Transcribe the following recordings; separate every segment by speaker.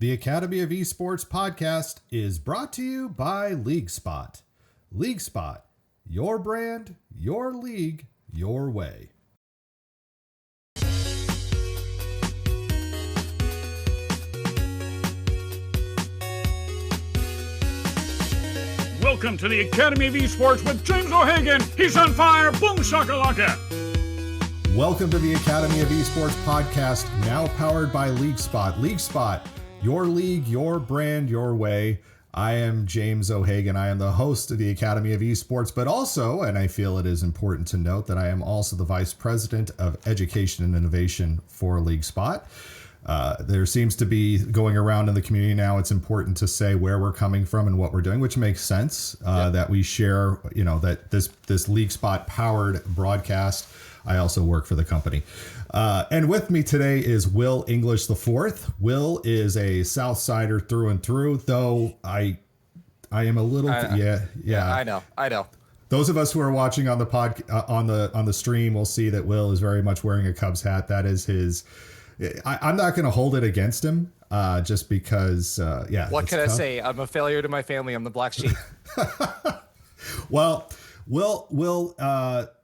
Speaker 1: The Academy of Esports podcast is brought to you by LeagueSpot. LeagueSpot, your brand, your league, your way.
Speaker 2: Welcome to the Academy of Esports with James O'Hagan. He's on fire. Boom shakalaka.
Speaker 1: Welcome to the Academy of Esports podcast, now powered by LeagueSpot. LeagueSpot, your league, your brand, your way. I am James O'Hagan. I am the host of the Academy of Esports, but also, and I feel it is important to note that I am also the Vice President of Education and Innovation for LeagueSpot. There seems to be going around in the community now, it's important to say where we're coming from and what we're doing, which makes sense, that we share, that this LeagueSpot powered broadcast. I also work for the company. And with me today is Will English IV. Will is a Southsider through and through, though I am a little,
Speaker 3: I know.
Speaker 1: Those of us who are watching on the on the stream will see that Will is very much wearing a Cubs hat. That is his. I'm not going to hold it against him, just because.
Speaker 3: What can I say? I'm a failure to my family. I'm the black sheep.
Speaker 1: Well, Will,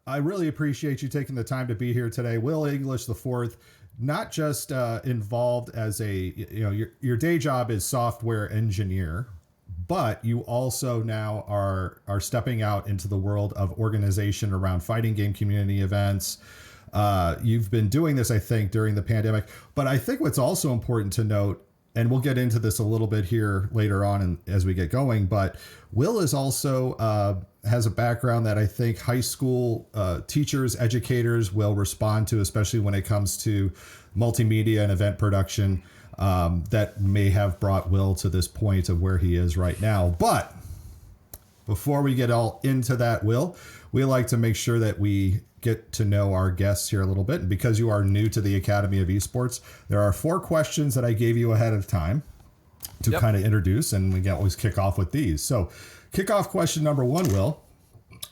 Speaker 1: I really appreciate you taking the time to be here today. Will English IV, not just involved as your day job is software engineer, but you also now are stepping out into the world of organization around fighting game community events. You've been doing this, I think, during the pandemic, but I think what's also important to note, and we'll get into this a little bit here later on and as we get going, but Will is also has a background that I think high school teachers, educators will respond to, especially when it comes to multimedia and event production, that may have brought Will to this point of where he is right now. But before we get all into that, Will, we like to make sure that we get to know our guests here a little bit. And because you are new to the Academy of Esports, there are 4 questions that I gave you ahead of time to kind of introduce, and we can always kick off with these. So kickoff question number 1, Will.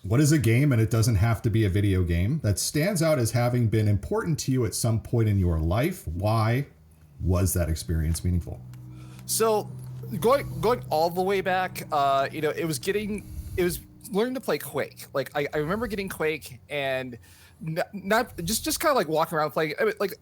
Speaker 1: What is a game, and it doesn't have to be a video game, that stands out as having been important to you at some point in your life? Why was that experience meaningful?
Speaker 3: So going all the way back, it was learning to play Quake. Like I remember getting Quake and not just kind of like walking around playing. Like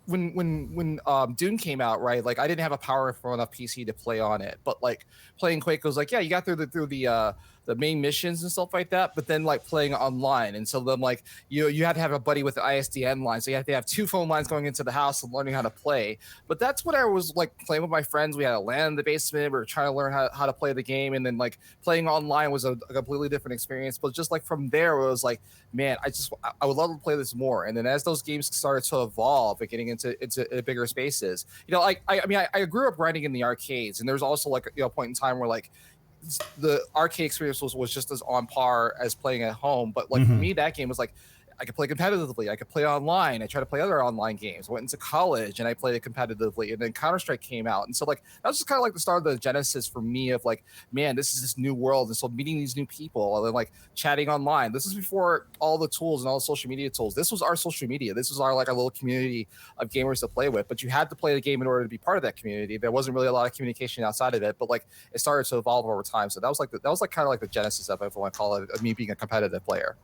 Speaker 3: when Doom came out, right? Like I didn't have a powerful enough PC to play on it, but like playing Quake was like, yeah, you got through the main missions and stuff like that, but then like playing online. And so then like you had to have a buddy with the ISDN line, so you had to have 2 phone lines going into the house and learning how to play. But that's what I was like playing with my friends. We had a LAN in the basement. We were trying to learn how to play the game, and then like playing online was a completely different experience. But just like from there, it was like, man, I would love to play this more. And then as those games started to evolve and getting into bigger spaces, I grew up grinding in the arcades, and there's also like a point in time where like the arcade experience was just as on par as playing at home. But like for me, that game was like, I could play competitively. I could play online. I tried to play other online games. Went into college and I played it competitively. And then Counter-Strike came out. And so like that was just kind of like the start of the genesis for me of like, man, this is this new world. And so meeting these new people and then like chatting online. This is before all the tools and all the social media tools. This was our social media. This was our like a little community of gamers to play with. But you had to play the game in order to be part of that community. There wasn't really a lot of communication outside of it. But like it started to evolve over time. So that was kind of like the genesis of it, if I want to call it, of me being a competitive player.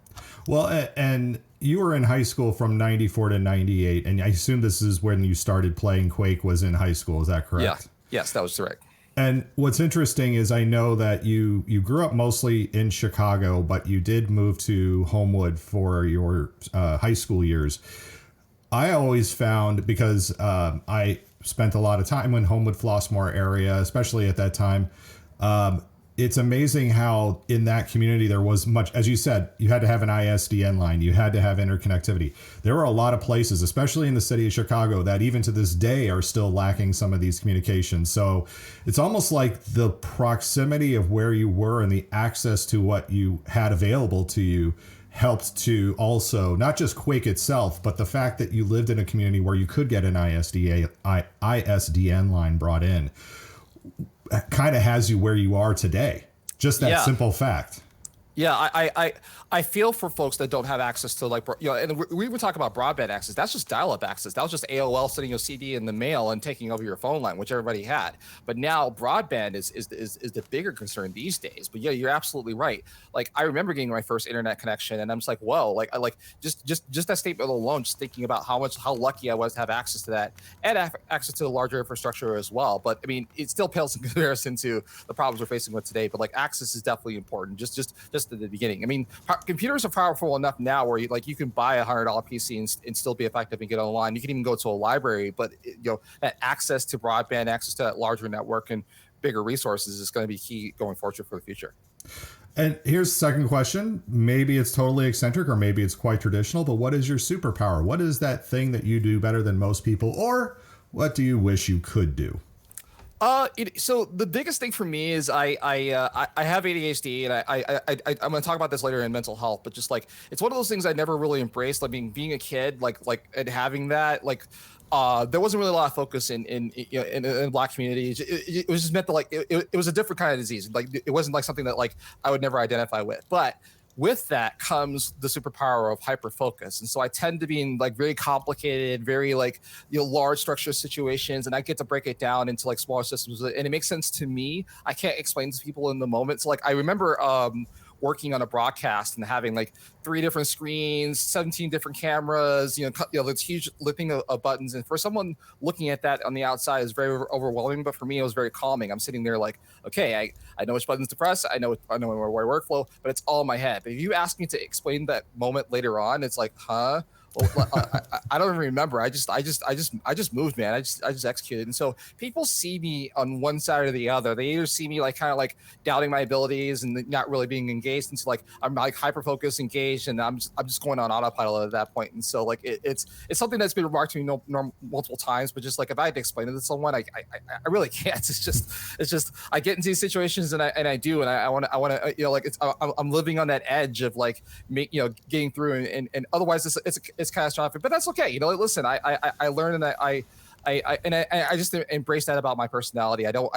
Speaker 1: Well, and you were in high school from 94 to 98, and I assume this is when you started playing Quake was in high school. Is that correct?
Speaker 3: Yeah. Yes, that was correct.
Speaker 1: And what's interesting is I know that you grew up mostly in Chicago, but you did move to Homewood for your high school years. I always found, because I spent a lot of time in Homewood-Flossmoor area, especially at that time, it's amazing how in that community there was much, as you said, you had to have an ISDN line, you had to have interconnectivity. There were a lot of places, especially in the city of Chicago, that even to this day are still lacking some of these communications. So it's almost like the proximity of where you were and the access to what you had available to you helped to also, not just Quake itself, but the fact that you lived in a community where you could get an ISDN line brought in kind of has you where you are today. Just that simple fact.
Speaker 3: Yeah, I feel for folks that don't have access to like and we were talking about broadband access. That's just dial-up access. That was just AOL sending a CD in the mail and taking over your phone line, which everybody had. But now broadband is the bigger concern these days. But yeah, you're absolutely right. Like I remember getting my first internet connection, and I'm just like, whoa, like I like just that statement alone, just thinking about how lucky I was to have access to that and access to the larger infrastructure as well. But I mean, it still pales in comparison to the problems we're facing with today. But like access is definitely important. Just at the beginning. I mean, computers are powerful enough now where you can buy a $100 PC and still be effective and get online. You can even go to a library, but that access to broadband, access to that larger network and bigger resources is going to be key going forward for the future.
Speaker 1: And here's the second question. Maybe it's totally eccentric or maybe it's quite traditional, but what is your superpower? What is that thing that you do better than most people, or what do you wish you could do?
Speaker 3: So the biggest thing for me is I have ADHD, and I'm going to talk about this later in mental health, but just like it's one of those things I never really embraced. Like being a kid, like and having that, like there wasn't really a lot of focus in Black communities. It was just meant that like it was a different kind of disease. Like it wasn't like something that like I would never identify with, but with that comes the superpower of hyper focus. And so I tend to be in like very complicated, very like, large structured situations. And I get to break it down into like smaller systems. And it makes sense to me. I can't explain to people in the moment. So like, I remember working on a broadcast and having like 3 different screens, 17 different cameras, this huge thing of buttons. And for someone looking at that on the outside is very overwhelming. But for me, it was very calming. I'm sitting there like, okay, I know which buttons to press. I know my workflow, but it's all in my head. But if you ask me to explain that moment later on, it's like, huh? Well, I don't even remember. I just moved, man. I just executed. And so people see me on one side or the other. They either see me like kind of like doubting my abilities and not really being engaged. And so like I'm like hyper focused, engaged, and I'm just going on autopilot at that point. And so like it's something that's been remarked to me multiple times. But just like if I had to explain it to someone, I really can't. It's just I get into these situations and I do, and I want to like I'm living on that edge of like getting through and otherwise it's catastrophic, but that's okay. Listen, I learned, and I just embrace that about my personality. I don't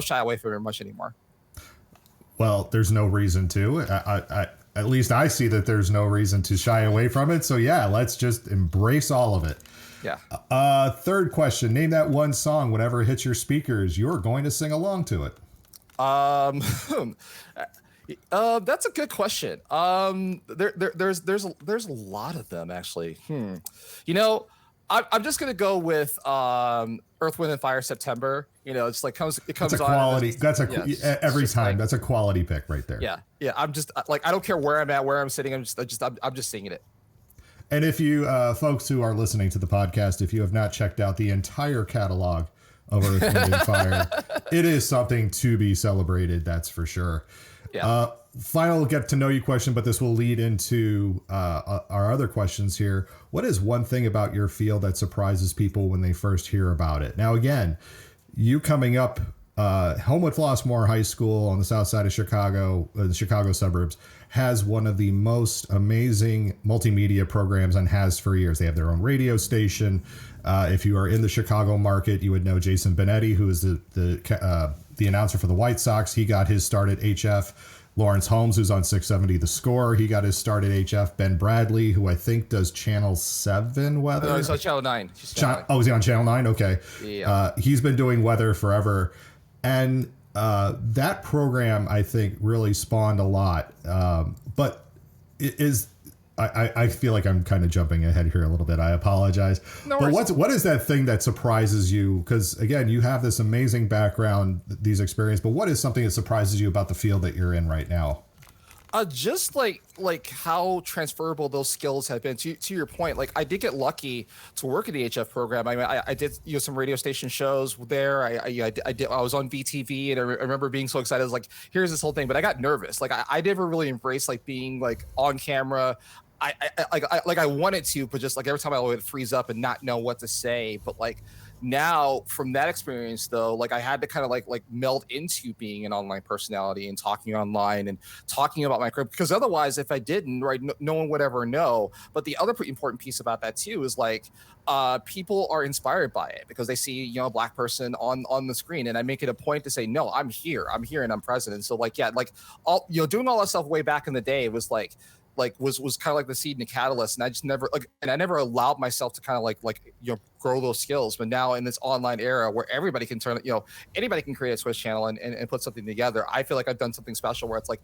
Speaker 3: shy away from it much anymore.
Speaker 1: Well, there's no reason to. I at least I see that there's no reason to shy away from it. So yeah, let's just embrace all of it.
Speaker 3: Yeah.
Speaker 1: Third question: name that one song. Whenever it hits your speakers, you're going to sing along to it.
Speaker 3: That's a good question. There's a lot of them actually. I'm just gonna go with Earth, Wind, and Fire, September. It's like comes
Speaker 1: that's a
Speaker 3: on.
Speaker 1: Quality. Every time.
Speaker 3: Like,
Speaker 1: that's a quality pick right there.
Speaker 3: Yeah. I'm just like I don't care where I'm at, where I'm sitting. I'm just singing it.
Speaker 1: And if you folks who are listening to the podcast, if you have not checked out the entire catalog of Earth, Wind, and Fire, it is something to be celebrated. That's for sure.
Speaker 3: Yeah.
Speaker 1: Final get to know you question, but this will lead into our other questions here. What is one thing about your field that surprises people when they first hear about it? Now, again, you coming up, Homewood-Flossmoor High School on the south side of Chicago, the Chicago suburbs, has one of the most amazing multimedia programs and has for years. They have their own radio station. If you are in the Chicago market, you would know Jason Benetti, who is the announcer for the White Sox. He got his start at HF. Lawrence Holmes, who's on 670 The Score, he got his start at HF. Ben Bradley, who I think does Channel 7 weather.
Speaker 3: No, he's on Channel 9.
Speaker 1: Is he on Channel 9? Okay.
Speaker 3: Yeah. He's
Speaker 1: been doing weather forever. And that program, I think, really spawned a lot. But it is... I feel like I'm kind of jumping ahead here a little bit. I apologize.
Speaker 3: No
Speaker 1: but
Speaker 3: worries.
Speaker 1: what is that thing that surprises you? Because again, you have this amazing background, these experiences. But what is something that surprises you about the field that you're in right now?
Speaker 3: Just like how transferable those skills have been. To your point, like I did get lucky to work in the HF program. I mean, I did some radio station shows there. I was on VTV, and I remember being so excited. I was like, here's this whole thing, but I got nervous. Like I never really embraced like being like on camera. I wanted to, but just like every time I would freeze up and not know what to say. But like Now from that experience though, like I had to kind of like meld into being an online personality and talking online and talking about my career, because otherwise if I didn't, right, no one would ever know. But the other important piece about that too is like people are inspired by it because they see, you know, a black person on the screen, and I make it a point to say, no, I'm here and I'm present. And so like, yeah, like all, you know, doing all that stuff way back in the day was was kind of like the seed and the catalyst, and I just never I never allowed myself to kind of like you know, grow those skills. But now in this online era where everybody can turn, you know, anybody can create a Twitch channel and put something together, I feel like I've done something special where it's like,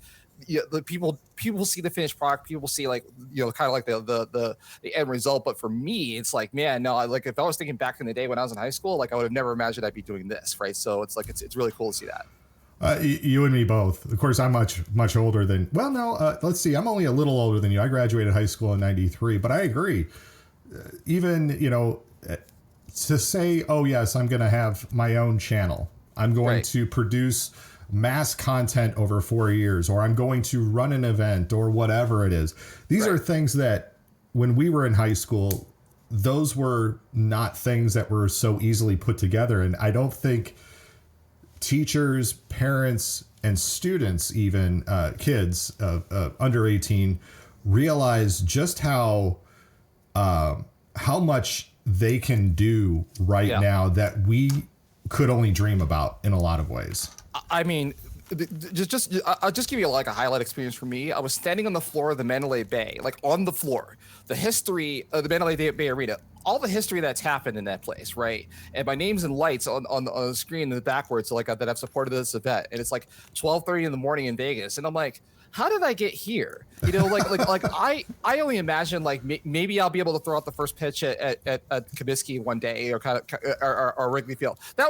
Speaker 3: you know, the people see the finished product, people see like, you know, kind of like the end result. But for me, it's like, man, no, like if I was thinking back in the day when I was in high school, like I would have never imagined I'd be doing this, right? So it's like it's really cool to see that.
Speaker 1: You and me both. Of course, I'm much older than. Well, no. Let's see. I'm only a little older than you. I graduated high school in '93, but I agree. Even, you know, to say, oh yes, I'm going to have my own channel. I'm going to produce mass content over 4 years, or I'm going to run an event, or whatever it is. These are things that when we were in high school, those were not things that were so easily put together, and I don't think teachers, parents, and students, even kids under 18, realize just how much they can do now that we could only dream about in a lot of ways.
Speaker 3: I mean, I'll just give you like a highlight experience for me. I was standing on the floor of the Mandalay Bay, like on the floor, the history of the Mandalay Bay Arena, all the history that's happened in that place, right? And my name's in lights on the screen in the backwards, like that I've supported this event, and it's like 12:30 in the morning in Vegas, and I'm like, how did I get here? You know, like I only imagine like maybe I'll be able to throw out the first pitch at Comiskey one day, or kind of or Wrigley Field. I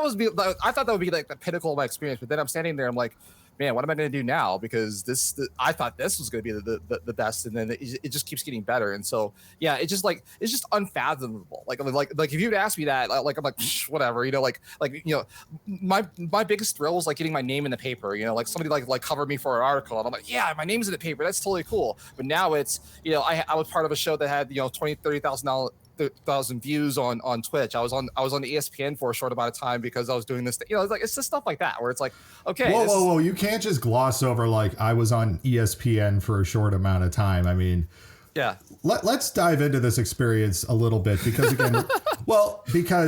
Speaker 3: thought that would be like the pinnacle of my experience. But then I'm standing there, I'm like, man, what am I going to do now? Because I thought this was going to be the best, and then it just keeps getting better. And so, yeah, it's just unfathomable. Like if you'd asked me that, like I'm like, whatever, you know, like you know, my biggest thrill was like getting my name in the paper. You know, like somebody like covered me for an article, and I'm like, yeah, my name's in the paper. That's totally cool. But now it's, you know, I was part of a show that had, you know, 30,000 views on Twitch. I was on ESPN for a short amount of time because I was doing this. You know, it's just stuff like that where it's like, okay,
Speaker 1: whoa, you can't just gloss over like I was on ESPN for a short amount of time. I mean,
Speaker 3: yeah.
Speaker 1: Let's dive into this experience a little bit because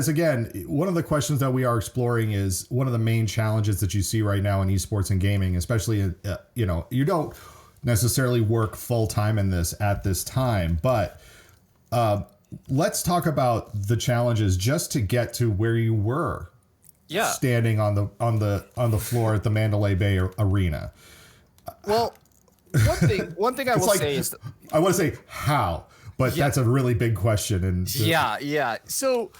Speaker 1: again, one of the questions that we are exploring is one of the main challenges that you see right now in esports and gaming, especially you know, you don't necessarily work full time in this at this time, but let's talk about the challenges just to get to where you were. Yeah. Standing on the floor at the Mandalay Bay Arena.
Speaker 3: Well, one thing I will say is
Speaker 1: I want to say how, but that's a really big question. And
Speaker 3: yeah. So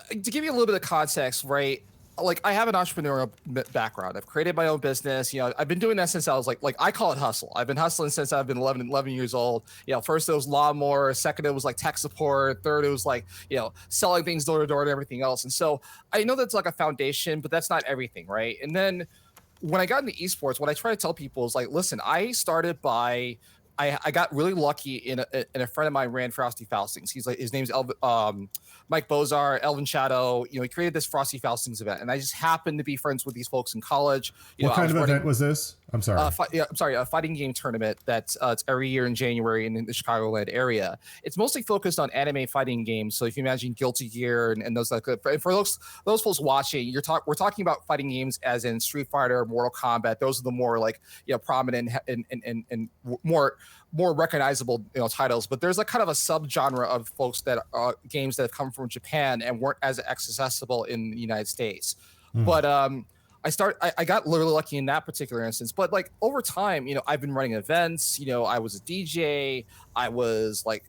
Speaker 3: to give you a little bit of context, right? Like I have an entrepreneurial background. I've created my own business. You know, I've been doing that since I was like I call it hustle. I've been hustling since I've been 11 years old. You know, first it was lawnmower, second it was like tech support, third it was like, you know, selling things door to door and everything else. And so I know that's like a foundation, but that's not everything, right? And then when I got into esports, what I try to tell people is like, listen, I started by I got really lucky in a friend of mine ran Frosty Faustings. He's like, his name's Mike Bozar, Elvin Shadow. You know, he created this Frosty Faustings event, and I just happened to be friends with these folks in college.
Speaker 1: What kind of event was this? I'm sorry.
Speaker 3: A fighting game tournament that's it's every year in January in the Chicagoland area. It's mostly focused on anime fighting games. So if you imagine Guilty Gear and those like, for those folks watching, we're talking about fighting games as in Street Fighter, Mortal Kombat. Those are the more like, you know, prominent and more recognizable, you know, titles. But there's like kind of a subgenre of folks that games that have come from Japan and weren't as accessible in the United States. But I got really lucky in that particular instance. But like over time, you know, I've been running events. You know, I was a DJ. I was like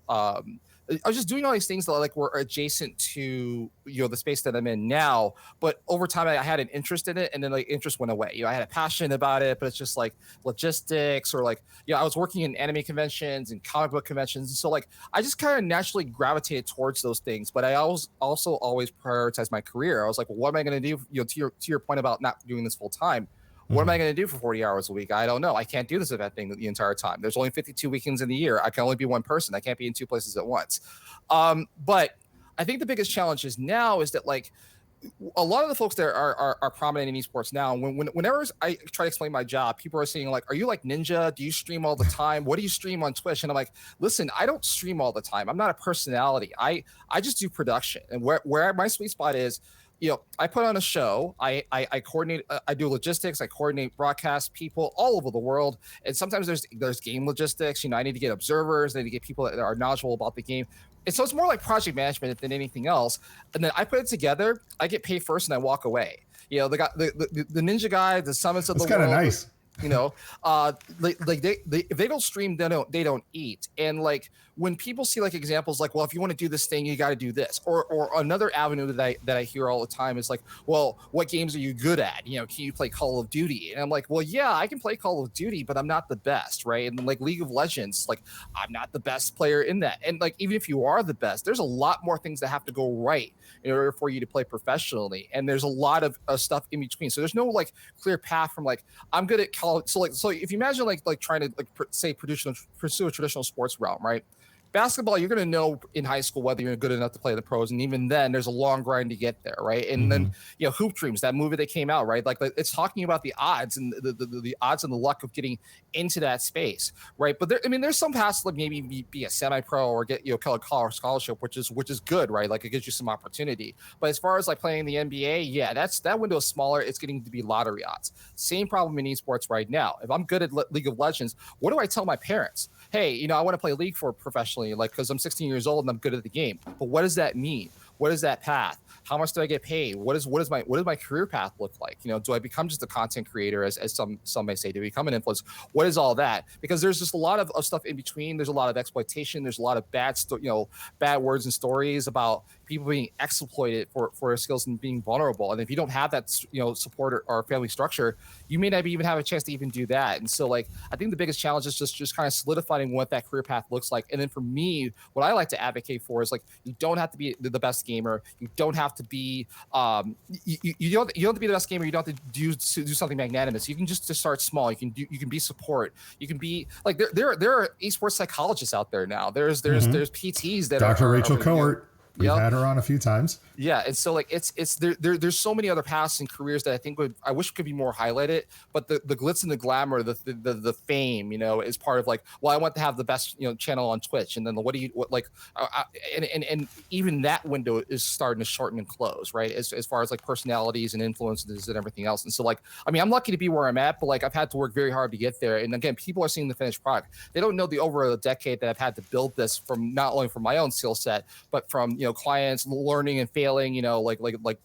Speaker 3: I was just doing all these things that like were adjacent to, you know, the space that I'm in now. But over time, I had an interest in it, and then like interest went away. You know, I had a passion about it, but it's just like logistics or like, you know, I was working in anime conventions and comic book conventions, and so like I just kind of naturally gravitated towards those things. But I also always prioritized my career. I was like, well, what am I going to do? You know, to your point about not doing this full time. What am I going to do for 40 hours a week? I don't know. I can't do this event thing the entire time. There's only 52 weekends in the year. I can only be one person. I can't be in two places at once. But I think the biggest challenge is now is that like a lot of the folks that are prominent in esports now, whenever I try to explain my job, people are saying like, are you like Ninja? Do you stream all the time? What do you stream on Twitch? And I'm like, listen, I don't stream all the time. I'm not a personality. I just do production. And where my sweet spot is, I put on a show. I coordinate. I do logistics. I coordinate broadcast people all over the world. And sometimes there's game logistics. I need to get observers. I need to get people that are knowledgeable about the game. And so it's more like project management than anything else. And then I put it together. I get paid first, and I walk away. The ninja guy, the summits of
Speaker 1: That's
Speaker 3: the world.
Speaker 1: That's kind of nice.
Speaker 3: If they don't stream, they don't eat. And like when people see like examples like, well, if you want to do this thing, you got to do this, or another avenue that I hear all the time is like, well, what games are you good at? Can you play Call of Duty? And I'm like, well, yeah, I can play Call of Duty, but I'm not the best, right? And like League of Legends, like I'm not the best player in that. And like even if you are the best, there's a lot more things that have to go right in order for you to play professionally. And there's a lot of stuff in between. So there's no like clear path from like I'm good at college. So if you imagine like trying to pursue a traditional sports realm, right? Basketball, you're going to know in high school whether you're good enough to play the pros, and even then, there's a long grind to get there, right? And then, Hoop Dreams, that movie that came out, right? Like it's talking about the odds and the odds and the luck of getting into that space, right? But there's some paths like maybe be a semi-pro or get college scholarship, which is good, right? Like it gives you some opportunity. But as far as like playing the NBA, yeah, that window is smaller. It's getting to be lottery odds. Same problem in esports right now. If I'm good at League of Legends, what do I tell my parents? Hey, I want to play League for professionally, like because I'm 16 years old and I'm good at the game. But what does that mean? What is that path? How much do I get paid? What does my career path look like? Do I become just a content creator, as some may say? Do I become an influencer? What is all that? Because there's just a lot of stuff in between. There's a lot of exploitation. There's a lot of bad words and stories about people being exploited for their skills and being vulnerable. And if you don't have that support or family structure, you may not even have a chance to even do that. And so like I think the biggest challenge is just kind of solidifying what that career path looks like. And then for me, what I like to advocate for is like you don't have to be the best gamer. You don't have to be you don't have to be the best gamer. You don't have to do something magnanimous. You can just start small. You can be support. You can be like there are esports psychologists out there now. There's PTs that
Speaker 1: Dr. Rachel Cohort. We've had her on a few times.
Speaker 3: Yeah, and so like it's there's so many other paths and careers that I wish could be more highlighted. But the glitz and the glamour, the fame, is part of like, well, I want to have the best channel on Twitch, and then and even that window is starting to shorten and close, right? As far as like personalities and influences and everything else. And so like, I'm lucky to be where I'm at, but like I've had to work very hard to get there. And again, people are seeing the finished product. They don't know the over a decade that I've had to build this from not only from my own skill set, but from clients learning and failing, like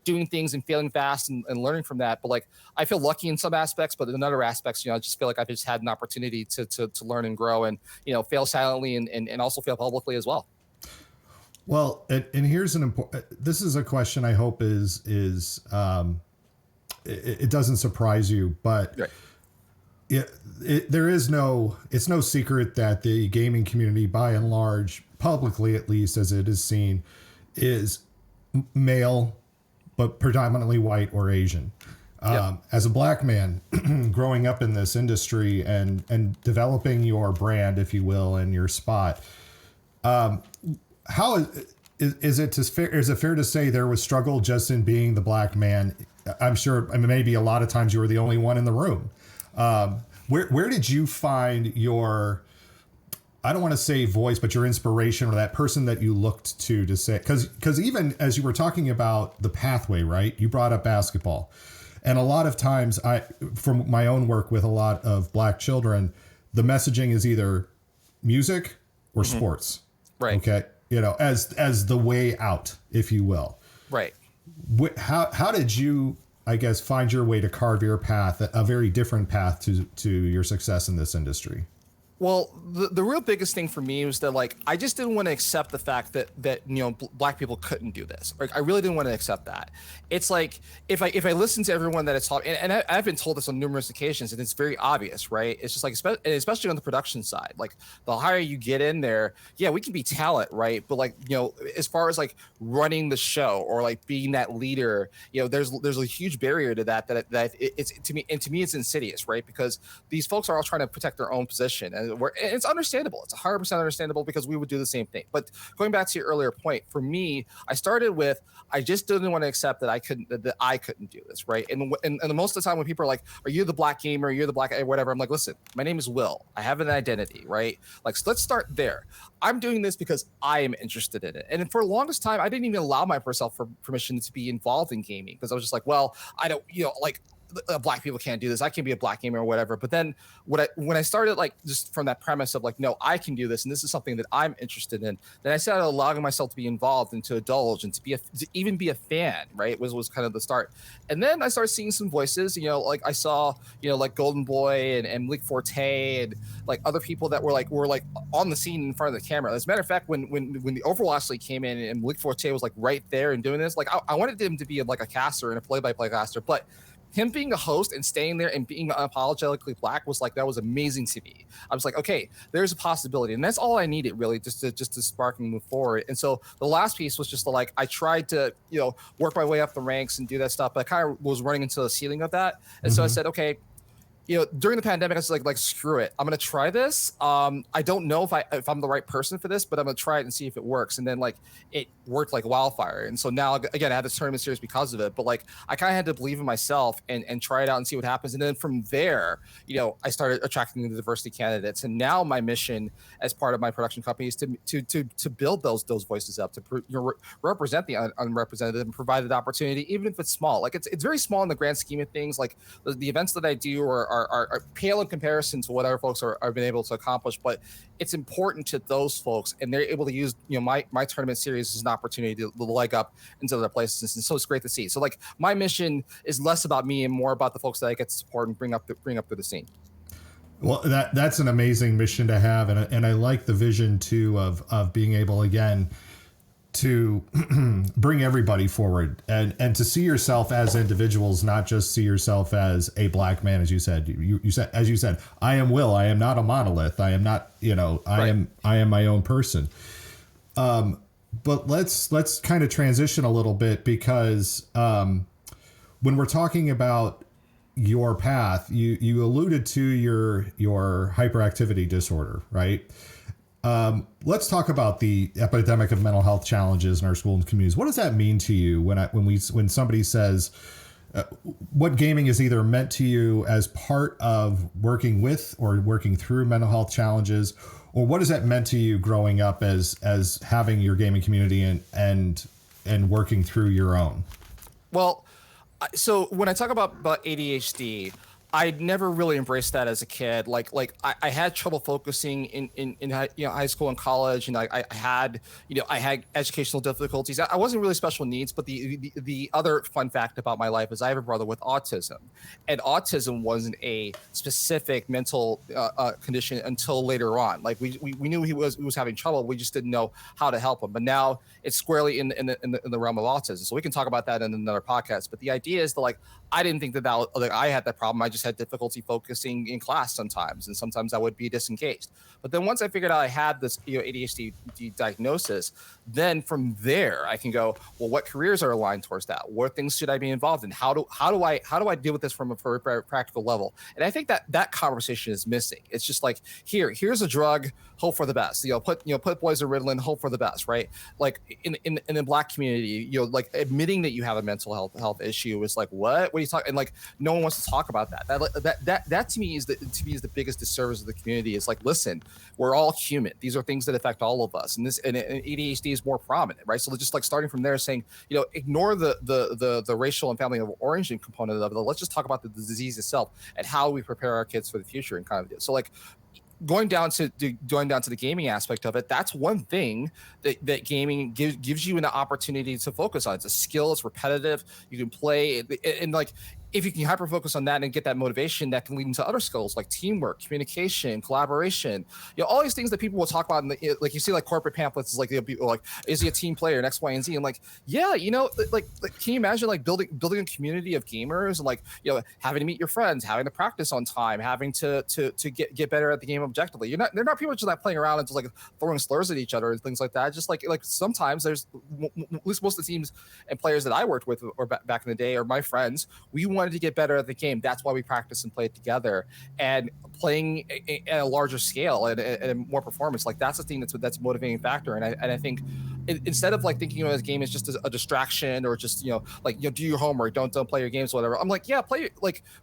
Speaker 3: doing things and failing fast and learning from that. But like I feel lucky in some aspects, but in other aspects, I just feel like I've just had an opportunity to learn and grow and fail silently and also fail publicly as well.
Speaker 1: Well, and here's an important. This is a question I hope is it doesn't surprise you, but. Right. It's no secret that the gaming community, by and large, publicly at least as it is seen, is male, but predominantly white or Asian. As a black man growing up in this industry and developing your brand, if you will, and your spot, how is it fair to say there was struggle just in being the black man? I'm sure, maybe a lot of times you were the only one in the room. Where did you find your, I don't want to say voice, but your inspiration or that person that you looked to say, because even as you were talking about the pathway, right, you brought up basketball. And a lot of times from my own work with a lot of black children, the messaging is either music or sports. Right. Okay. As the way out, if you will. Right. How did you, I guess, find your way to carve your path, a very different path to your success in this industry?
Speaker 3: Well, the real biggest thing for me was that like I just didn't want to accept the fact that black people couldn't do this. Like I really didn't want to accept that. It's like if I listen to everyone that it's taught, and I've been told this on numerous occasions, and it's very obvious, right? It's just like especially on the production side, like the higher you get in there, yeah, we can be talent, right? But like as far as like running the show or like being that leader, there's a huge barrier to that it's to me it's insidious, right? Because these folks are all trying to protect their own position. And and it's understandable. It's 100% understandable because we would do the same thing. But going back to your earlier point, for me, I started with I just didn't want to accept that I couldn't do this, right? And most of the time when people are like, "Are you the black gamer? You're the black whatever?" I'm like, "Listen, my name is Will. I have an identity, right? Like, so let's start there. I'm doing this because I am interested in it." And for the longest time, I didn't even allow myself for permission to be involved in gaming because I was just like, "Well, I don't, like." Black people can't do this. I can be a black gamer or whatever. But then when I started like just from that premise of like, no, I can do this, and this is something that I'm interested in, then I started allowing myself to be involved and to indulge and to even be a fan, right? Was kind of the start. And then I started seeing some voices, like I saw, like Golden Boy and Malik Forte and like other people that were like on the scene in front of the camera. As a matter of fact, when the Overwatch League came in and Malik Forte was like right there and doing this, like I wanted him to be like a caster and a play-by-play caster, but him being a host and staying there and being unapologetically black was like, that was amazing to me. I was like, okay, there's a possibility. And that's all I needed really just to spark and move forward. And so the last piece was just like, I tried to, work my way up the ranks and do that stuff, but I kind of was running into the ceiling of that. And so I said, okay, during the pandemic, I was like, screw it. I'm going to try this. I don't know if I'm the right person for this, but I'm going to try it and see if it works. And then like it worked like wildfire. And so now again, I had this tournament series because of it, but like I kind of had to believe in myself and try it out and see what happens. And then from there, I started attracting the diversity candidates. And now my mission as part of my production company is to build those voices up, to represent the unrepresented and provide that opportunity, even if it's small. Like it's very small in the grand scheme of things. Like the events that I do are pale in comparison to what other folks are been able to accomplish, but it's important to those folks, and they're able to use my tournament series as an opportunity to leg up into other places, and so it's great to see. So like my mission is less about me and more about the folks that I get to support and bring up through the scene.
Speaker 1: Well, that's an amazing mission to have, and I like the vision too of being able again to bring everybody forward and to see yourself as individuals, not just see yourself as a black man. As you said, you said, I am Will. I am not a monolith. I am not, I am my own person. But let's kind of transition a little bit because when we're talking about your path, you alluded to your hyperactivity disorder, right? Let's talk about the epidemic of mental health challenges in our school and communities. What does that mean to you when somebody says what gaming is either meant to you as part of working with or working through mental health challenges, or what has that meant to you growing up as having your gaming community and working through your own?
Speaker 3: Well, so when I talk about ADHD, I never really embraced that as a kid. Like I had trouble focusing in high school and college, and I had educational difficulties. I wasn't really special needs, but the other fun fact about my life is I have a brother with autism, and autism wasn't a specific mental condition until later on. Like we knew he was having trouble, we just didn't know how to help him. But now it's squarely in the realm of autism, so we can talk about that in another podcast. But the idea is that I didn't think that I had that problem. I just had difficulty focusing in class sometimes, and sometimes I would be disengaged. But then once I figured out I had this ADHD diagnosis, then from there I can go, well, what careers are aligned towards that? What things should I be involved in? How do I deal with this from a practical level? And I think that conversation is missing. It's just like here's a drug, hope for the best. Put boys in Ritalin, hope for the best, right? Like in the Black community, like admitting that you have a mental health issue is like, what are you talking? And like no one wants to talk about that. That to me is the biggest disservice of the community. Is like, listen, we're all human. These are things that affect all of us, and ADHD is more prominent, right? So just like starting from there, saying, ignore the racial and family of origin component of it. Let's just talk about the disease itself and how we prepare our kids for the future and kind of so like. Going down to the gaming aspect of it, that's one thing that gaming gives you an opportunity to focus on. It's a skill, it's repetitive, you can play, and like if you can hyper focus on that and get that motivation, that can lead into other skills like teamwork, communication, collaboration, all these things that people will talk about. Like you see like corporate pamphlets, is like people like, is he a team player, and X, Y, and Z, and like, yeah, like can you imagine like building a community of gamers, and like having to meet your friends, having to practice on time, having to get better at the game objectively. They're not people just like playing around and just like throwing slurs at each other and things like that. Just like sometimes there's, at least most of the teams and players that I worked with or back in the day, or my friends, we want wanted to get better at the game. That's why we practice and play it together. And playing at a larger scale and more performance, like that's the thing that's a motivating factor. And I think instead of like thinking of this game as just a distraction or just do your homework, don't play your games, whatever. I'm like, yeah, play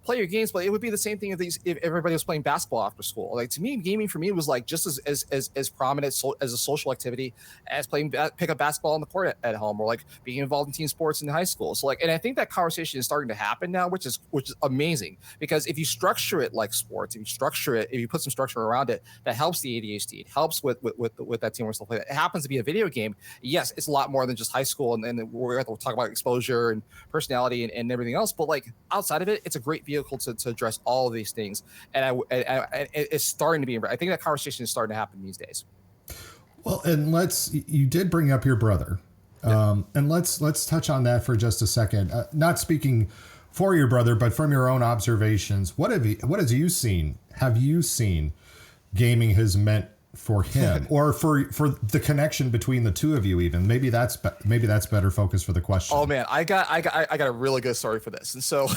Speaker 3: your games, but it would be the same thing if everybody was playing basketball after school. Like to me, gaming for me was like just as prominent as a social activity as playing pick up basketball on the court at home, or like being involved in team sports in high school. So like, and I think that conversation is starting to happen now, which is amazing, because if you structure it like sports, if you put some structure around it, that helps the ADHD, it helps with that teamwork stuff like that. It happens to be a video game. Yes, it's a lot more than just high school, and we're going to talk about exposure and personality and everything else. But like outside of it, it's a great vehicle to address all of these things. And it's starting to be. I think that conversation is starting to happen these days.
Speaker 1: Well, and you did bring up your brother, and let's touch on that for just a second. Not speaking for your brother, but from your own observations, what have you seen? Have you seen gaming has meant for him, or for the connection between the two of you? Even maybe that's better focus for the question.
Speaker 3: Oh man, I got a really good story for this. And so,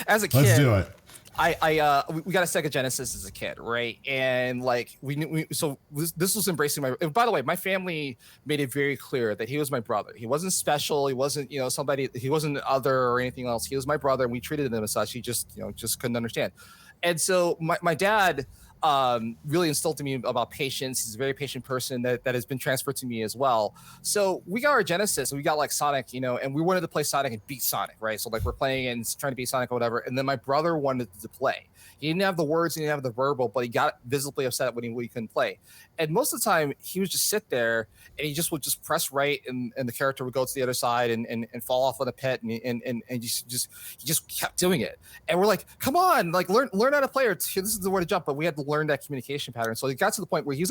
Speaker 3: as a kid,
Speaker 1: let's do it.
Speaker 3: We got a Sega Genesis as a kid, right? And like this was embracing my. And by the way, my family made it very clear that he was my brother. He wasn't special. He wasn't somebody. He wasn't other or anything else. He was my brother, and we treated him as such. He just couldn't understand. And so my dad really instilled in me about patience. He's a very patient person that has been transferred to me as well. So we got our Genesis, and we got like Sonic, and we wanted to play Sonic and beat Sonic, right? So like we're playing and trying to beat Sonic or whatever. And then my brother wanted to play. He didn't have the words, he didn't have the verbal, but he got visibly upset when he couldn't play. And most of the time he would just sit there and he would just press right, and the character would go to the other side and fall off on the pit, and he just kept doing it. And we're like, come on, like learn how to play, or this is the way to jump. But we had to learn that communication pattern. So it got to the point where he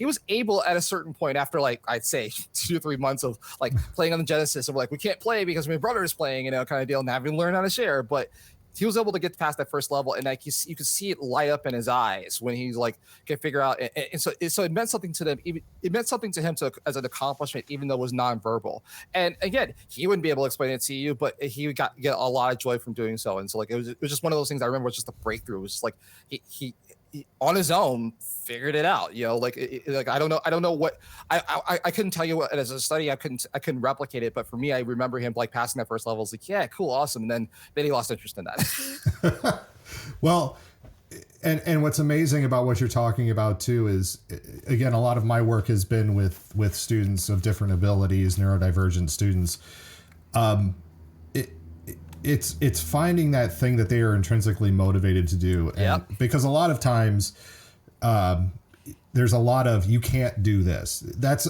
Speaker 3: was able at a certain point, after like I'd say 2 or 3 months of like playing on the Genesis, and we're like, we can't play because my brother is playing, kind of deal, and having to learn how to share. But he was able to get past that first level, and like you could see it light up in his eyes when he's like can figure out. And so it meant something to them. It meant something to him as an accomplishment, even though it was nonverbal. And again, he wouldn't be able to explain it to you, but he would get a lot of joy from doing so. And so like it was just one of those things I remember was just a breakthrough. It was just like he on his own figured it out, like I don't know what I couldn't tell you what, as a study I couldn't replicate it, but for me, I remember him like passing that first level. It's like, yeah, cool, awesome. And then he lost interest in that.
Speaker 1: Well, and what's amazing about what you're talking about too is, again, a lot of my work has been with students of different abilities, neurodivergent students. It's finding that thing that they are intrinsically motivated to do. And because a lot of times there's a lot of, you can't do this.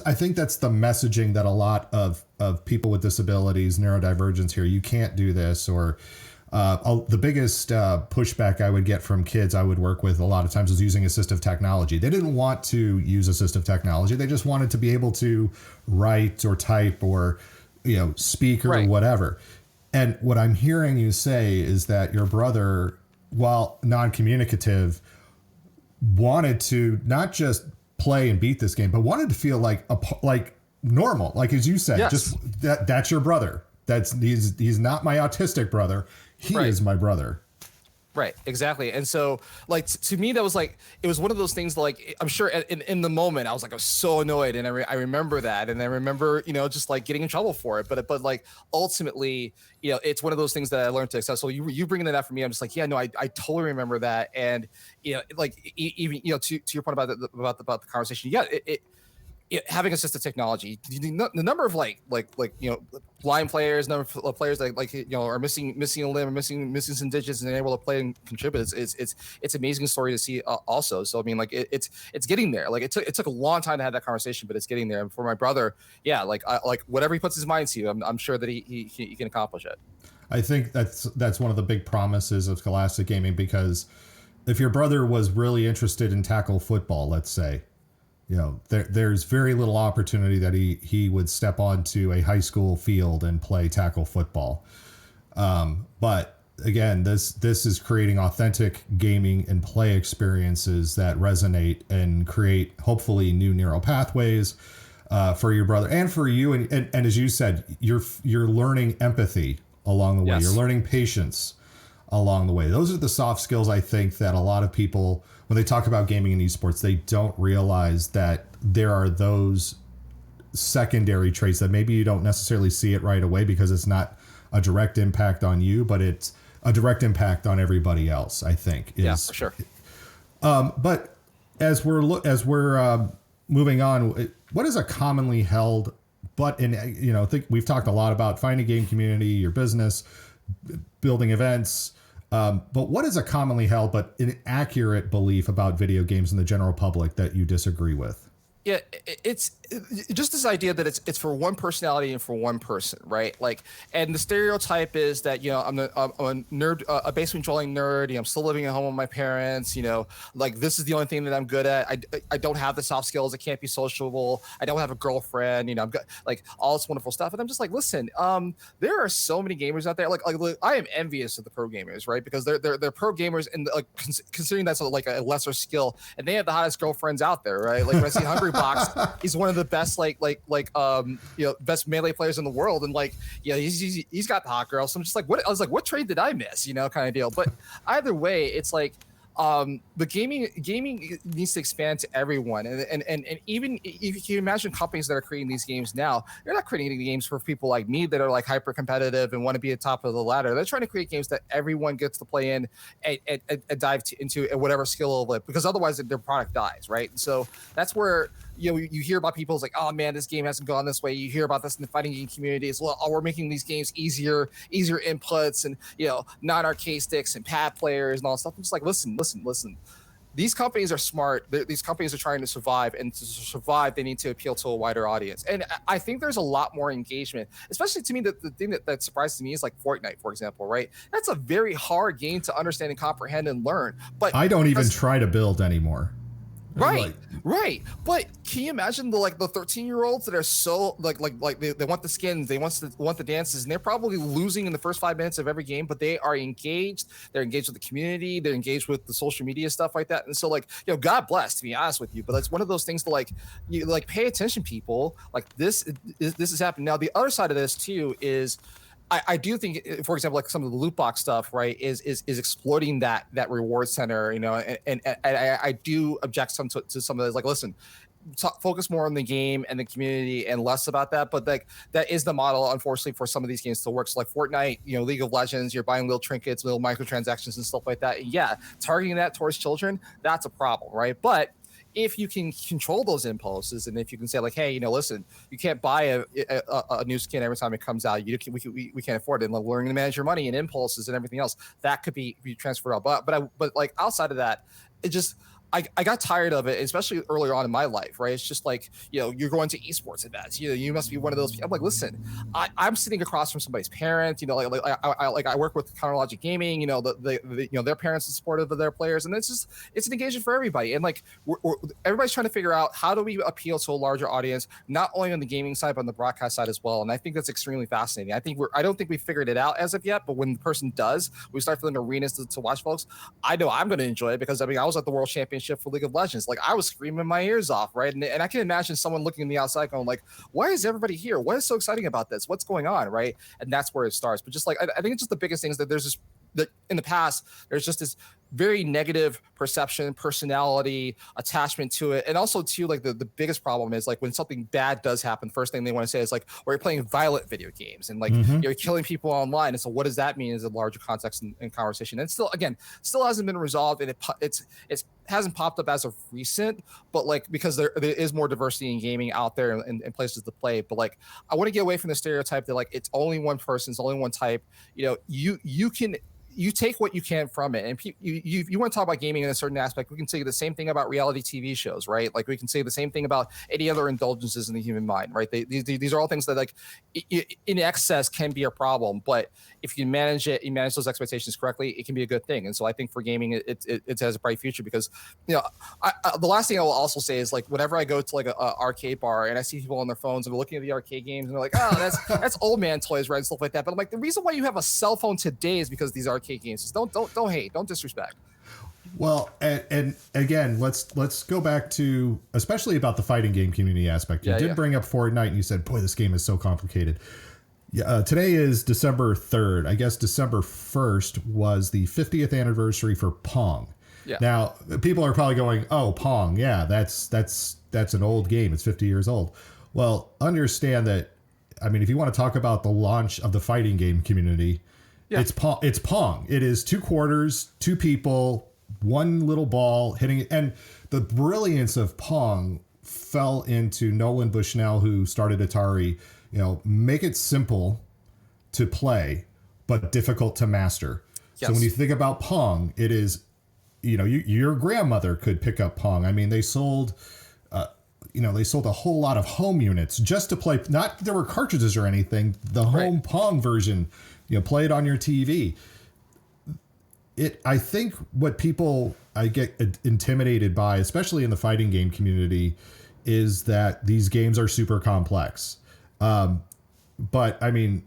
Speaker 1: I think that's the messaging that a lot of people with disabilities, neurodivergence here, you can't do this. Or the biggest pushback I would get from kids I would work with a lot of times was using assistive technology. They didn't want to use assistive technology. They just wanted to be able to write or type or, speak or whatever. And what I'm hearing you say is that your brother, while non-communicative, wanted to not just play and beat this game, but wanted to feel like normal. Like, as you said, just that's your brother. He's not my autistic brother. He is my brother.
Speaker 3: Right, exactly. And so like to me, that was like, it was one of those things like, I'm sure in the moment I was so annoyed, and I remember that, and I remember just like getting in trouble for it, but like ultimately it's one of those things that I learned to accept. So you bringing that up for me, I'm just like, yeah, no, I totally remember that. And like even to your point about the conversation, having assistive technology, the number of blind players, number of players that are missing a limb or missing some digits and they're able to play and contribute, it's amazing story to see also. So I mean, like it's getting there. Like it took a long time to have that conversation, but it's getting there. And for my brother, like whatever he puts his mind to, I'm sure that he can accomplish it.
Speaker 1: I think that's one of the big promises of Scholastic Gaming, because if your brother was really interested in tackle football, let's say, there's very little opportunity that he would step onto a high school field and play tackle football. But again, this is creating authentic gaming and play experiences that resonate and create hopefully new neural pathways for your brother and for you. And as you said, you're learning empathy along the way. Yes. You're learning patience along the way. Those are the soft skills I think that a lot of people, when they talk about gaming and esports, they don't realize that there are those secondary traits that maybe you don't necessarily see it right away because it's not a direct impact on you, but it's a direct impact on everybody else, I think.
Speaker 3: Yeah, for sure.
Speaker 1: But as we're moving on, what is a commonly held, but I think we've talked a lot about finding a game community, your business, building events. But what is a commonly held but inaccurate belief about video games in the general public that you disagree with?
Speaker 3: Yeah, it's just this idea that it's for one personality and for one person, right? Like, and the stereotype is that, I'm a nerd, a basement dwelling nerd. I'm still living at home with my parents. Like this is the only thing that I'm good at. I don't have the soft skills. I can't be sociable. I don't have a girlfriend. I've got like all this wonderful stuff. And I'm just like, listen, there are so many gamers out there. Like I am envious of the pro gamers, right? Because they're pro gamers and like considering that's like a lesser skill, and they have the hottest girlfriends out there, right? Like when I see Hungry Box, he's one of the best best melee players in the world, and he's got the hot girl. So I'm just like, what trade did I miss, kind of deal. But either way, it's like the gaming needs to expand to everyone, and even if you imagine companies that are creating these games now, they're not creating games for people like me that are like hyper competitive and want to be at the top of the ladder. They're trying to create games that everyone gets to play in and dive into at whatever skill level, because otherwise their product dies, right? And so that's where you hear about people's like, oh man, this game hasn't gone this way. You hear about this in the fighting game community as well. Oh, we're making these games easier inputs, and non-arcade sticks and pad players and all that stuff. I'm just like, listen. These companies are smart. These companies are trying to survive, and to survive, they need to appeal to a wider audience. And I think there's a lot more engagement, especially to me. The thing that surprises me is like Fortnite, for example, right? That's a very hard game to understand and comprehend and learn. But
Speaker 1: I don't even try to build anymore.
Speaker 3: Right. But can you imagine the 13-year-olds that are so like they want the skins, they want the dances, and they're probably losing in the first 5 minutes of every game, but they are engaged. They're engaged with the community. They're engaged with the social media stuff like that. And so God bless, to be honest with you. But it's one of those things to you pay attention, people. Like this is happening now. The other side of this too is, I do think, for example, like some of the loot box stuff, right, is exploiting that reward center, and I do object to some of those. Like, listen, focus more on the game and the community and less about that. But that is the model, unfortunately, for some of these games to work. So like Fortnite, League of Legends, you're buying little trinkets, little microtransactions and stuff like that. Yeah, targeting that towards children, that's a problem, right? But if you can control those impulses, and if you can say like, hey, listen, you can't buy a new skin every time it comes out. We can't afford it. And learning to manage your money and impulses and everything else, that could be transferred out. But like outside of that, it just, I got tired of it, especially earlier on in my life, right? It's just like, you're going to esports events, you must be one of those people. I'm like, listen, I'm sitting across from somebody's parent, I work with Counter Logic Gaming, their parents are supportive of their players, and it's an engagement for everybody. And everybody's trying to figure out, how do we appeal to a larger audience, not only on the gaming side, but on the broadcast side as well. And I think that's extremely fascinating. I don't think we figured it out as of yet, but when the person does, we start filling arenas to watch folks. I know I'm going to enjoy it, because I was at the World Championship for League of Legends. Like, I was screaming my ears off, right? And I can imagine someone looking on the outside going like, why is everybody here? What is so exciting about this? What's going on, right? And that's where it starts. But just I think it's just the biggest thing is that there's this, that in the past, there's just this very negative perception, personality, attachment to it. And also too, the biggest problem is when something bad does happen, first thing they want to say is well, you're playing violent video games and you're killing people online. And so what does that mean as a larger context and conversation? And still hasn't been resolved, and it hasn't popped up as of recent, but because there is more diversity in gaming out there and places to play. But I want to get away from the stereotype that it's only one person, it's only one type. You take what you can from it, and you want to talk about gaming in a certain aspect. We can say the same thing about reality TV shows, right? We can say the same thing about any other indulgences in the human mind, right? These are all things that in excess can be a problem, but if you manage it, you manage those expectations correctly, it can be a good thing. And so I think for gaming, it has a bright future, because the last thing I will also say is whenever I go to an arcade bar and I see people on their phones and they're looking at the arcade games and they're like, oh, that's old man toys, right, and stuff like that. But I'm like, the reason why you have a cell phone today is because these arcade games. Just don't hate, don't disrespect.
Speaker 1: Well, and again, let's go back to, especially about the fighting game community aspect. You did bring up Fortnite, and you said, boy, this game is so complicated. Today is December 3rd. I guess December 1st was the 50th anniversary for Pong.
Speaker 3: Yeah.
Speaker 1: Now, people are probably going, "Oh, Pong, yeah, that's an old game. It's 50 years old." Well, understand that. I mean, if you want to talk about the launch of the fighting game community, it's Pong. It's Pong. It is 2 quarters, 2 people, 1 little ball hitting it. And the brilliance of Pong fell into Nolan Bushnell, who started Atari. Make it simple to play, but difficult to master. Yes. So when you think about Pong, it is, your grandmother could pick up Pong. I mean, they sold a whole lot of home units just to play. Not that there were cartridges or anything. The home Pong version, play it on your TV. I think what I get intimidated by, especially in the fighting game community, is that these games are super complex. But I mean,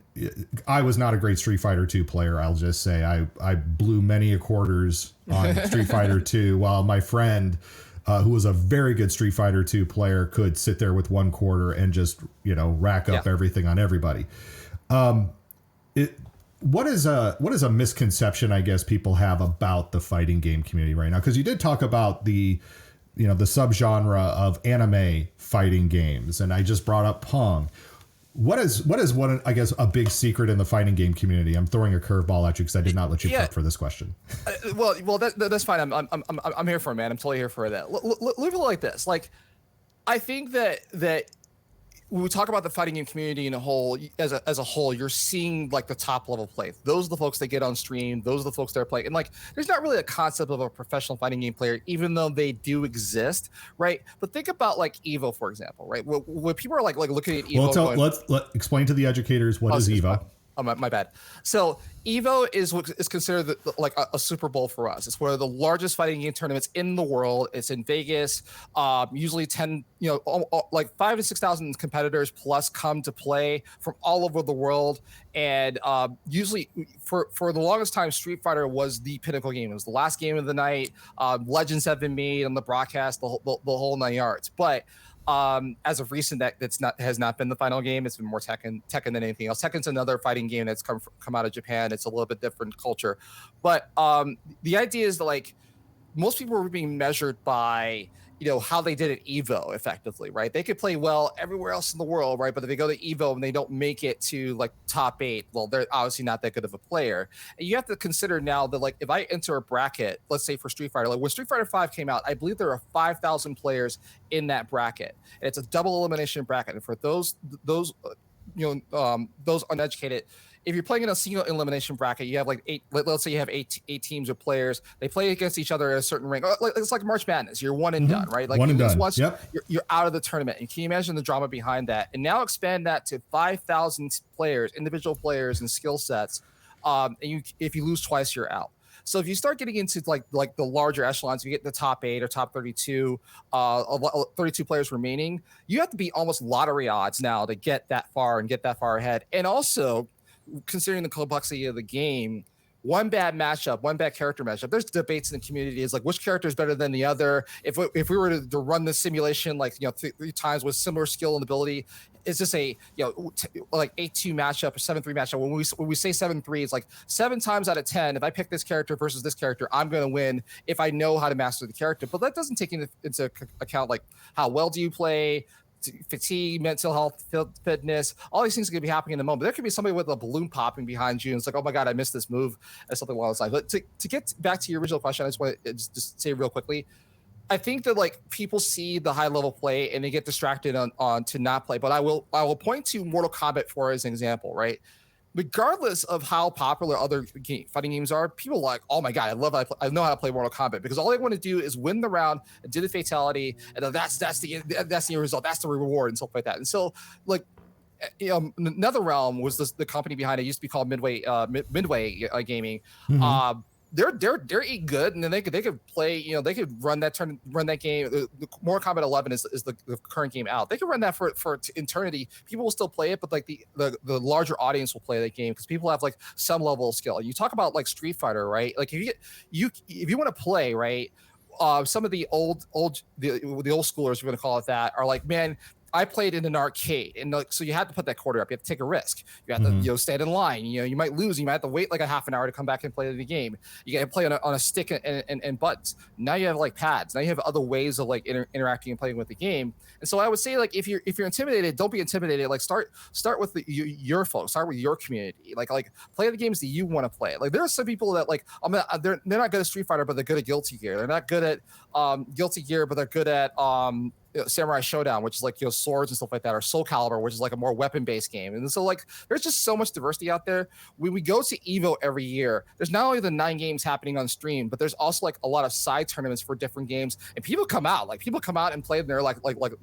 Speaker 1: I was not a great Street Fighter 2 player. I'll just say I blew many a quarters on Street Fighter 2, while my friend, who was a very good Street Fighter 2 player, could sit there with 1 quarter and just, rack up everything on everybody. What is a misconception, I guess, people have about the fighting game community right now? Because you did talk about the subgenre of anime fighting games, and I just brought up Pong. What is one, I guess, a big secret in the fighting game community? I'm throwing a curveball at you because I did not let you prep for this question.
Speaker 3: Well, that's fine. I'm here for it, man. I'm totally here for that. Look at it like this. Like, I think that when we talk about the fighting game community in a whole, as a whole, you're seeing like the top level play. Those are the folks that get on stream. Those are the folks that are playing. And like, there's not really a concept of a professional fighting game player, even though they do exist, right? But think about like Evo, for example, right? When people are like looking at Evo,
Speaker 1: let's explain to the educators what is Evo.
Speaker 3: Oh, my bad. So Evo is what is considered like a Super Bowl for us. It's one of the largest fighting game tournaments in the world. It's in Vegas. Usually 10, like 5,000 to 6,000 competitors plus come to play from all over the world. And usually for the longest time, Street Fighter was the pinnacle game. It was the last game of the night. Legends have been made on the broadcast, the whole 9 yards. But as of recent, has not been the final game. It's been more Tekken than anything else. Tekken's another fighting game that's come out of Japan. It's a little bit different culture, but the idea is that like most people were being measured by how they did at Evo effectively, right? They could play well everywhere else in the world, right? But if they go to Evo and they don't make it to like top 8, well, they're obviously not that good of a player. And you have to consider now that like if I enter a bracket, let's say for Street Fighter, like when Street Fighter 5 came out, I believe there are 5,000 players in that bracket. And it's a double elimination bracket. And for those uneducated, if you're playing in a single elimination bracket, you have like 8. Let's say you have eight teams of players. They play against each other at a certain rank. It's like March Madness. You're one and done, right? Like
Speaker 1: one and done.
Speaker 3: Once, you're out of the tournament. And can you imagine the drama behind that? And now expand that to 5,000 players, individual players, and skill sets. And if you lose twice, you're out. So if you start getting into like the larger echelons, you get the top 8 or top 32, 32 players remaining. You have to be almost lottery odds now to get that far and get that far ahead. And also, considering the complexity of the game, one bad character matchup, there's debates in the community is like which character is better than the other. If we were to run this simulation like 3 times with similar skill and ability, is this a like 8-2 matchup or 7-3 matchup? When we say 7-3, it's like 7 times out of 10, if I pick this character versus this character, I'm going to win if I know how to master the character. But that doesn't take into account like how well do you play, fatigue, mental health, fitness, all these things are going to be happening in the moment. There could be somebody with a balloon popping behind you and it's like, oh my God, I missed this move, and something along those lines. But to get back to your original question, I just want to just say real quickly, I think that like people see the high level play and they get distracted on to not play. But I will point to Mortal Kombat 4 as an example, right? Regardless of how popular other fighting games are, people are like, oh my God, I know how to play Mortal Kombat, because all they want to do is win the round and do the fatality, and that's the result, that's the reward and stuff like that. And so like another realm was the company behind it used to be called Midway Gaming. Mm-hmm. They're good, and then they could play. They could run that game. The Mortal Kombat 11 is the current game out. They could run that for eternity. People will still play it, but like the larger audience will play that game because people have like some level of skill. You talk about like Street Fighter, right? Like if you want to play, right? Some of the old schoolers, we're going to call it that, are like, man, I played in an arcade, and like, so you had to put that quarter up. You have to take a risk. You have to, stand in line. You might lose. You might have to wait like a half an hour to come back and play the game. You got to play on a stick and buttons. Now you have like pads. Now you have other ways of like interacting and playing with the game. And so I would say, like, if you're intimidated, don't be intimidated. Like start with your folks. Start with your community. Like play the games that you want to play. Like there are some people that like they're not good at Street Fighter, but they're good at Guilty Gear. They're not good at Guilty Gear, but they're good at Samurai Showdown, which is like swords and stuff like that, or Soul Calibur, which is like a more weapon-based game. And so like there's just so much diversity out there. When we go to Evo every year, there's not only the 9 games happening on stream, but there's also like a lot of side tournaments for different games. And people come out and play, and they're like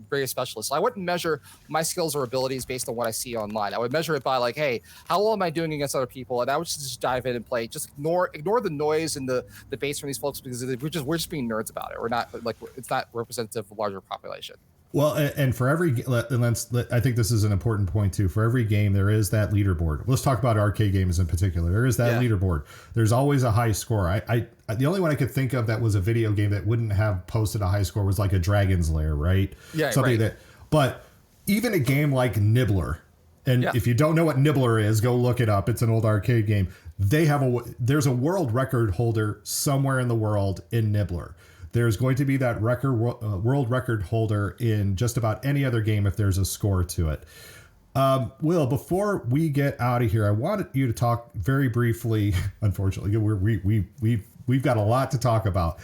Speaker 3: various specialists. So I wouldn't measure my skills or abilities based on what I see online. I would measure it by like, hey, how well am I doing against other people? And I would just dive in and play. Just ignore the noise and the debates from these folks, because we're just being nerds about it. We're not like, it's not representative of a larger population.
Speaker 1: Well, and for every, I think this is an important point too. For every game, there is that leaderboard. Let's talk about arcade games in particular. There is that leaderboard. There's always a high score. I the only one I could think of that was a video game that wouldn't have posted a high score was like a Dragon's Lair, right?
Speaker 3: Yeah,
Speaker 1: something
Speaker 3: right.
Speaker 1: But even a game like Nibbler, and if you don't know what Nibbler is, go look it up. It's an old arcade game. There's a world record holder somewhere in the world in Nibbler. There's going to be that world record holder in just about any other game if there's a score to it. Will, before we get out of here, I wanted you to talk very briefly. Unfortunately, we've got a lot to talk about,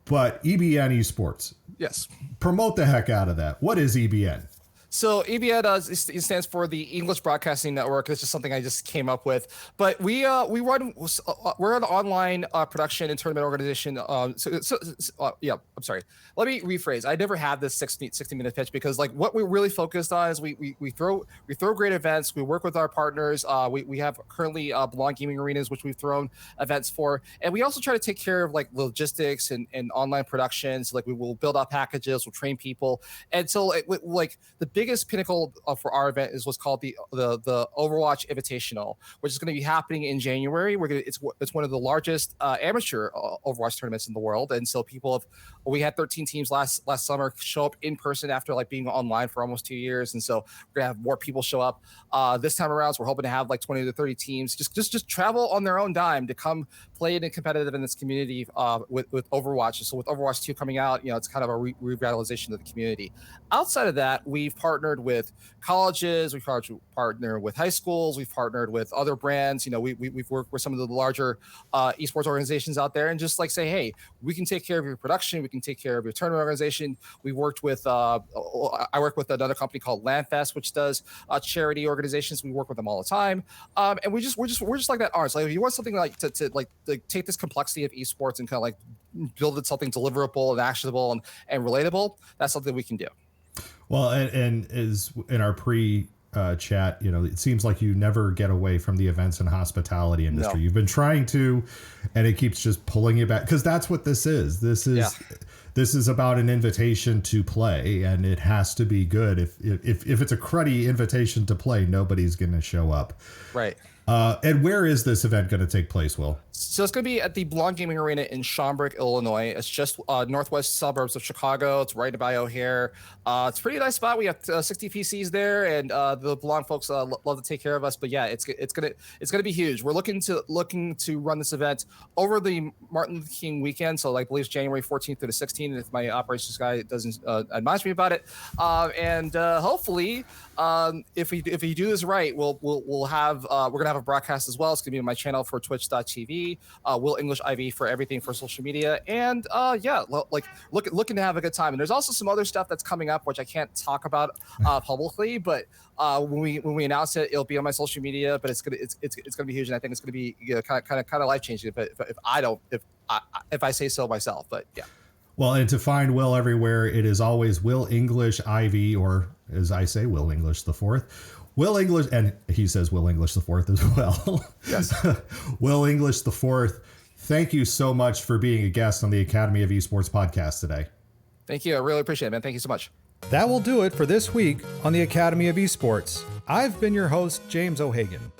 Speaker 1: but EBN Esports.
Speaker 3: Yes.
Speaker 1: Promote the heck out of that. What is EBN?
Speaker 3: So EBN it stands for the English Broadcasting Network. It's just something I just came up with. But we're an online production and tournament organization. I'm sorry. Let me rephrase. I never had this 60-minute pitch, because like what we're really focused on is we throw great events. We work with our partners. We have currently Belong Gaming Arenas, which we've thrown events for, and we also try to take care of like logistics and online productions. Like we will build out packages, we'll train people, and so like the biggest pinnacle for our event is what's called the Overwatch Invitational, which is going to be happening in January. It's one of the largest amateur Overwatch tournaments in the world, and so we had 13 teams last summer show up in person after like being online for almost 2 years, and so we're gonna have more people show up this time around. So we're hoping to have like 20 to 30 teams just travel on their own dime to come play in a competitive in this community with Overwatch. So with Overwatch 2 coming out, it's kind of a revitalization of the community. Outside of that, we've partnered with colleges, we've partnered with high schools, we've partnered with other brands. We've worked with some of the larger esports organizations out there, and just like say, hey, we can take care of your production, we can take care of your tournament organization. We worked with I work with another company called Landfest, which does charity organizations. We work with them all the time, and we're just like that arts. Like if you want something like to take this complexity of esports and kind of like build it something deliverable and actionable and relatable, that's something we can do.
Speaker 1: Well, and is in our chat, it seems like you never get away from the events and hospitality industry. No. You've been trying to, and it keeps just pulling you back, because that's what this is. This is about an invitation to play, and it has to be good. If it's a cruddy invitation to play, nobody's going to show up.
Speaker 3: Right.
Speaker 1: And where is this event going to take place, Will?
Speaker 3: So it's going to be at the Belong Gaming Arena in Schaumburg, Illinois. It's just northwest suburbs of Chicago. It's right by O'Hare. It's a pretty nice spot. We have 60 PCs there, and the Belong folks love to take care of us. But yeah, it's gonna be huge. We're looking to run this event over the Martin Luther King weekend. So I believe it's January 14th through the 16th. If my operations guy doesn't admonish me about it, and hopefully, if we do this right, we'll have we're gonna have a broadcast as well. It's gonna be on my channel for Twitch.tv. Will English IV for everything for social media, and looking to have a good time. And there's also some other stuff that's coming up which I can't talk about publicly, but when we announce it, it'll be on my social media. But it's gonna be huge, and I think it's gonna be kind of life changing if I say so myself. But yeah.
Speaker 1: Well, and to find Will everywhere, it is always Will English IV, or as I say, Will English the Fourth. Will English, and he says Will English the Fourth as well.
Speaker 3: Yes.
Speaker 1: Will English the Fourth, thank you so much for being a guest on the Academy of Esports podcast today.
Speaker 3: Thank you. I really appreciate it, man. Thank you so much.
Speaker 4: That will do it for this week on the Academy of Esports. I've been your host, James O'Hagan.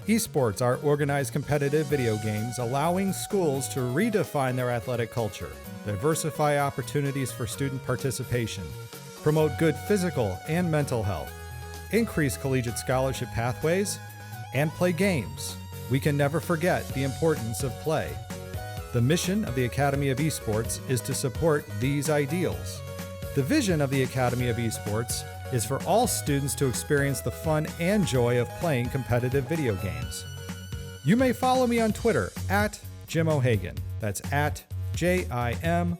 Speaker 4: Esports are organized competitive video games allowing schools to redefine their athletic culture, diversify opportunities for student participation, promote good physical and mental health, increase collegiate scholarship pathways, and play games. We can never forget the importance of play. The mission of the Academy of Esports is to support these ideals. The vision of the Academy of Esports is for all students to experience the fun and joy of playing competitive video games. You may follow me on Twitter at Jim O'Hagan. That's at JIMOHAGAN,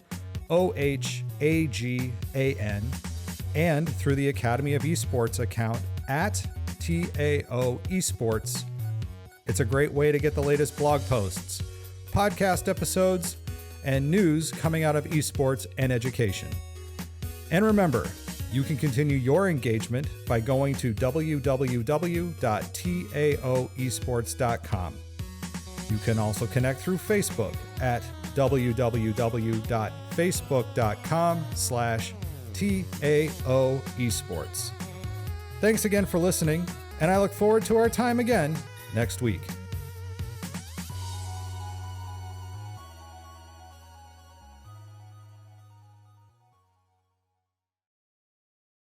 Speaker 4: and through the Academy of Esports account at TAO Esports. It's a great way to get the latest blog posts, podcast episodes, and news coming out of esports and education. And remember, you can continue your engagement by going to www.taoesports.com. You can also connect through Facebook at www.facebook.com/TAO Esports. Thanks again for listening, and I look forward to our time again next week.